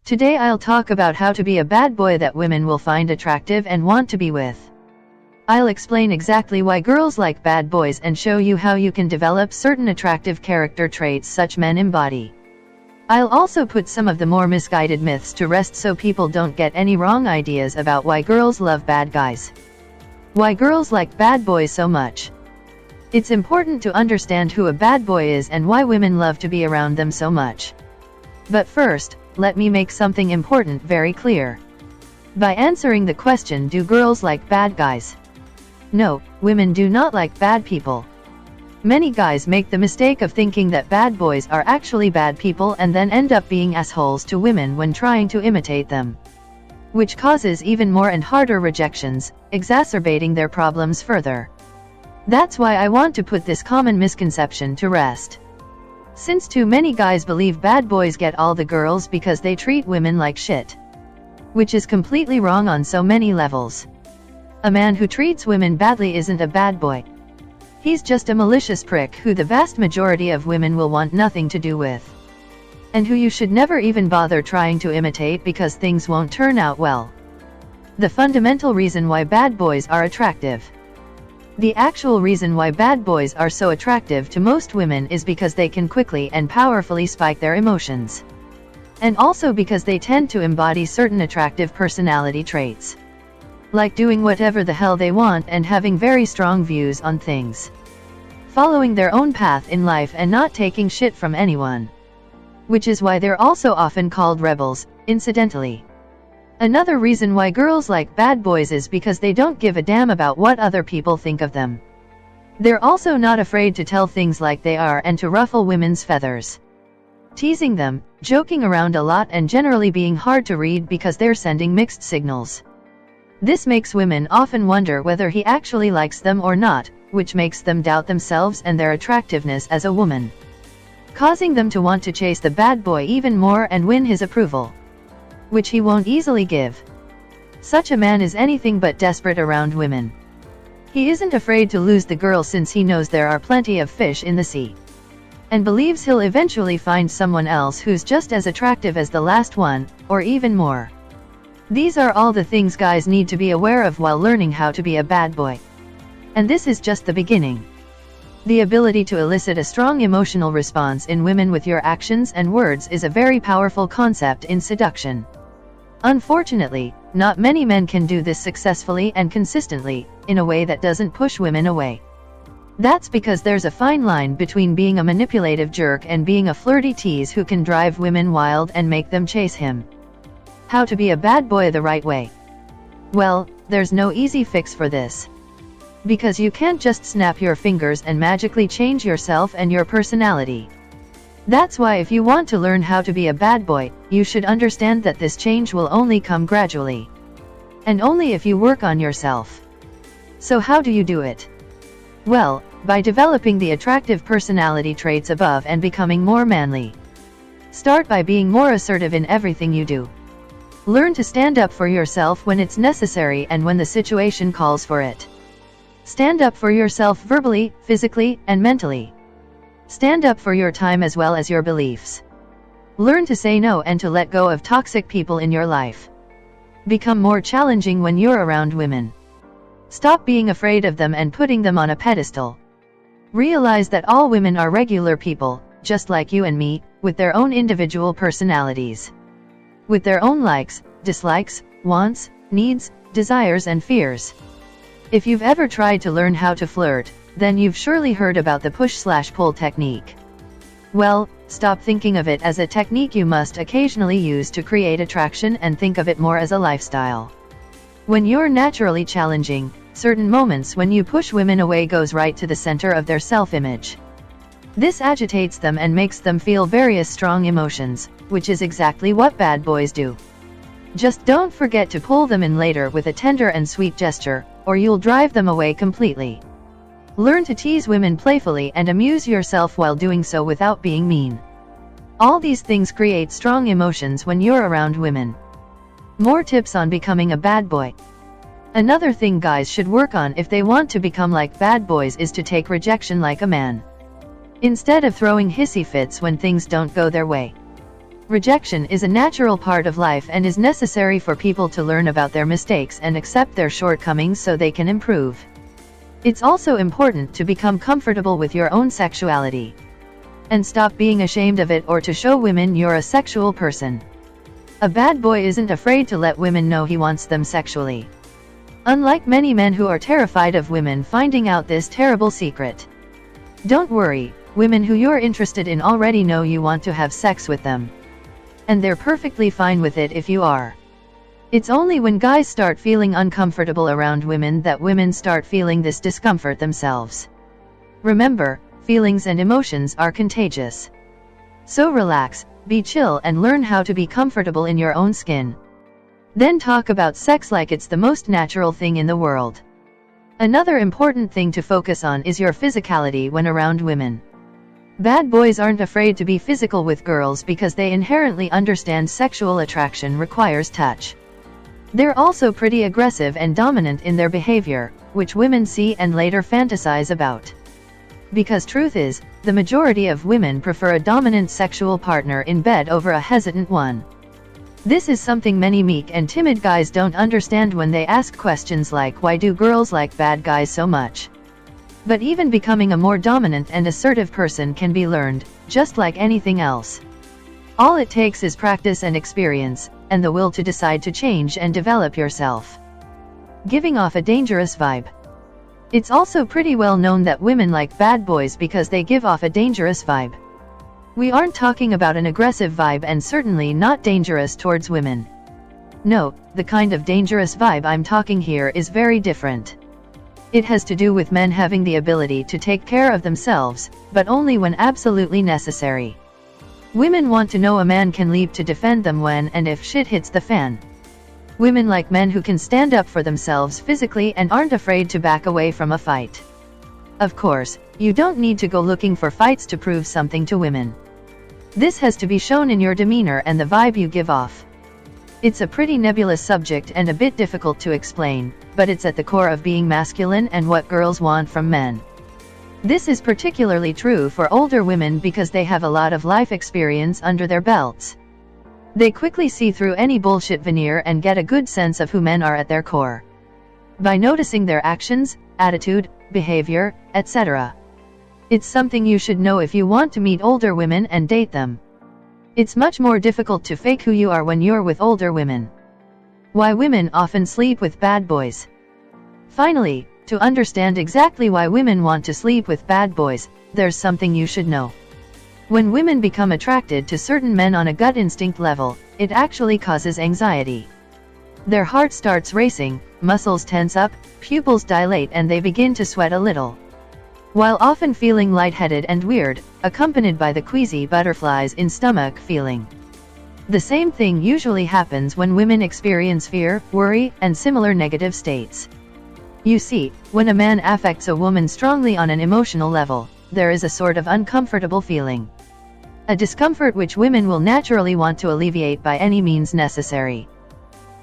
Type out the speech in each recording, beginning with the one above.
Today I'll talk about how to be a bad boy that women will find attractive and want to be with. I'll explain exactly why girls like bad boys and show you how you can develop certain attractive character traits such men embody. I'll also put some of the more misguided myths to rest so people don't get any wrong ideas about why girls love bad guys. Why girls like bad boys so much. It's important to understand who a bad boy is and why women love to be around them so much. But first, let me make something important very clear. By answering the question, do girls like bad guys? No, women do not like bad people. Many guys make the mistake of thinking that bad boys are actually bad people and then end up being assholes to women when trying to imitate them, which causes even more and harder rejections, exacerbating their problems further. That's why I want to put this common misconception to rest. Since too many guys believe bad boys get all the girls because they treat women like shit, which is completely wrong on so many levels. A man who treats women badly isn't a bad boy. He's just a malicious prick who the vast majority of women will want nothing to do with, and who you should never even bother trying to imitate because things won't turn out well. The fundamental reason why bad boys are attractive. The actual reason why bad boys are so attractive to most women is because they can quickly and powerfully spike their emotions. And also because they tend to embody certain attractive personality traits, like doing whatever the hell they want and having very strong views on things, following their own path in life and not taking shit from anyone. Which is why they're also often called rebels, incidentally. Another reason why girls like bad boys is because they don't give a damn about what other people think of them. They're also not afraid to tell things like they are and to ruffle women's feathers, teasing them, joking around a lot, and generally being hard to read because they're sending mixed signals. This makes women often wonder whether he actually likes them or not, which makes them doubt themselves and their attractiveness as a woman, causing them to want to chase the bad boy even more and win his approval, which he won't easily give. Such a man is anything but desperate around women. He isn't afraid to lose the girl since he knows there are plenty of fish in the sea, and believes he'll eventually find someone else who's just as attractive as the last one, or even more. These are all the things guys need to be aware of while learning how to be a bad boy. And this is just the beginning. The ability to elicit a strong emotional response in women with your actions and words is a very powerful concept in seduction. Unfortunately, not many men can do this successfully and consistently, in a way that doesn't push women away. That's because there's a fine line between being a manipulative jerk and being a flirty tease who can drive women wild and make them chase him. How to be a bad boy the right way? Well, there's no easy fix for this. Because you can't just snap your fingers and magically change yourself and your personality. That's why if you want to learn how to be a bad boy, you should understand that this change will only come gradually, and only if you work on yourself. So how do you do it? Well, by developing the attractive personality traits above and becoming more manly. Start by being more assertive in everything you do. Learn to stand up for yourself when it's necessary and when the situation calls for it. Stand up for yourself verbally, physically, and mentally. Stand up for your time as well as your beliefs. Learn to say no and to let go of toxic people in your life. Become more challenging when you're around women. Stop being afraid of them and putting them on a pedestal. Realize that all women are regular people, just like you and me, with their own individual personalities, with their own likes, dislikes, wants, needs, desires, and fears. If you've ever tried to learn how to flirt, then you've surely heard about the push/pull technique. Well, stop thinking of it as a technique you must occasionally use to create attraction and think of it more as a lifestyle. When you're naturally challenging, certain moments when you push women away goes right to the center of their self-image. This agitates them and makes them feel various strong emotions, which is exactly what bad boys do. Just don't forget to pull them in later with a tender and sweet gesture, or you'll drive them away completely. Learn to tease women playfully and amuse yourself while doing so without being mean. All these things create strong emotions when you're around women. More tips on becoming a bad boy. Another thing guys should work on if they want to become like bad boys is to take rejection like a man, instead of throwing hissy fits when things don't go their way. Rejection is a natural part of life and is necessary for people to learn about their mistakes and accept their shortcomings so they can improve. It's also important to become comfortable with your own sexuality. And stop being ashamed of it or to show women you're a sexual person. A bad boy isn't afraid to let women know he wants them sexually. Unlike many men who are terrified of women finding out this terrible secret. Don't worry, women who you're interested in already know you want to have sex with them. And they're perfectly fine with it if you are. It's only when guys start feeling uncomfortable around women that women start feeling this discomfort themselves. Remember, feelings and emotions are contagious. So relax, be chill and learn how to be comfortable in your own skin. Then talk about sex like it's the most natural thing in the world. Another important thing to focus on is your physicality when around women. Bad boys aren't afraid to be physical with girls because they inherently understand sexual attraction requires touch. They're also pretty aggressive and dominant in their behavior, which women see and later fantasize about. Because truth is, the majority of women prefer a dominant sexual partner in bed over a hesitant one. This is something many meek and timid guys don't understand when they ask questions like, why do girls like bad guys so much? But even becoming a more dominant and assertive person can be learned, just like anything else. All it takes is practice and experience, and the will to decide to change and develop yourself. Giving off a dangerous vibe. It's also pretty well known that women like bad boys because they give off a dangerous vibe. We aren't talking about an aggressive vibe and certainly not dangerous towards women. No, the kind of dangerous vibe I'm talking here is very different. It has to do with men having the ability to take care of themselves, but only when absolutely necessary. Women want to know a man can leap to defend them when and if shit hits the fan. Women like men who can stand up for themselves physically and aren't afraid to back away from a fight. Of course, you don't need to go looking for fights to prove something to women. This has to be shown in your demeanor and the vibe you give off. It's a pretty nebulous subject and a bit difficult to explain, but it's at the core of being masculine and what girls want from men. This is particularly true for older women because they have a lot of life experience under their belts. They quickly see through any bullshit veneer and get a good sense of who men are at their core. By noticing their actions, attitude, behavior, etc. It's something you should know if you want to meet older women and date them. It's much more difficult to fake who you are when you're with older women. Why women often sleep with bad boys. Finally, to understand exactly why women want to sleep with bad boys, there's something you should know. When women become attracted to certain men on a gut instinct level, it actually causes anxiety. Their heart starts racing, muscles tense up, pupils dilate and they begin to sweat a little. While often feeling lightheaded and weird, accompanied by the queasy butterflies in stomach feeling. The same thing usually happens when women experience fear, worry, and similar negative states. You see, when a man affects a woman strongly on an emotional level, there is a sort of uncomfortable feeling. A discomfort which women will naturally want to alleviate by any means necessary.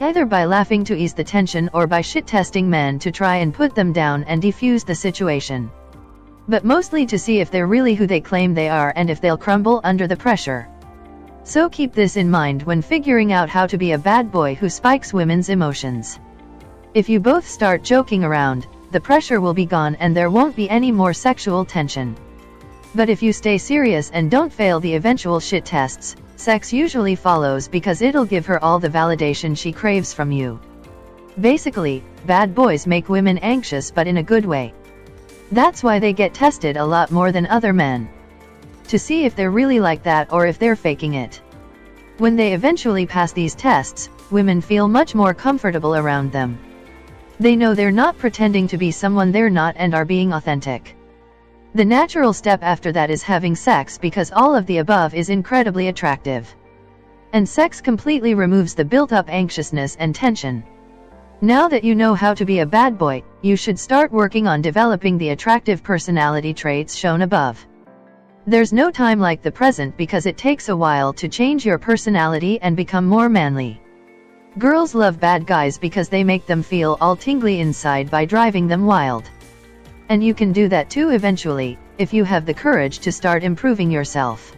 Either by laughing to ease the tension or by shit-testing men to try and put them down and defuse the situation. But mostly to see if they're really who they claim they are and if they'll crumble under the pressure. So keep this in mind when figuring out how to be a bad boy who spikes women's emotions. If you both start joking around, the pressure will be gone and there won't be any more sexual tension. But if you stay serious and don't fail the eventual shit tests, sex usually follows because it'll give her all the validation she craves from you. Basically, bad boys make women anxious but in a good way. That's why they get tested a lot more than other men. To see if they're really like that or if they're faking it. When they eventually pass these tests, women feel much more comfortable around them. They know they're not pretending to be someone they're not and are being authentic. The natural step after that is having sex because all of the above is incredibly attractive. And sex completely removes the built-up anxiousness and tension. Now that you know how to be a bad boy, you should start working on developing the attractive personality traits shown above. There's no time like the present because it takes a while to change your personality and become more manly. Girls love bad guys because they make them feel all tingly inside by driving them wild. And you can do that too eventually, if you have the courage to start improving yourself.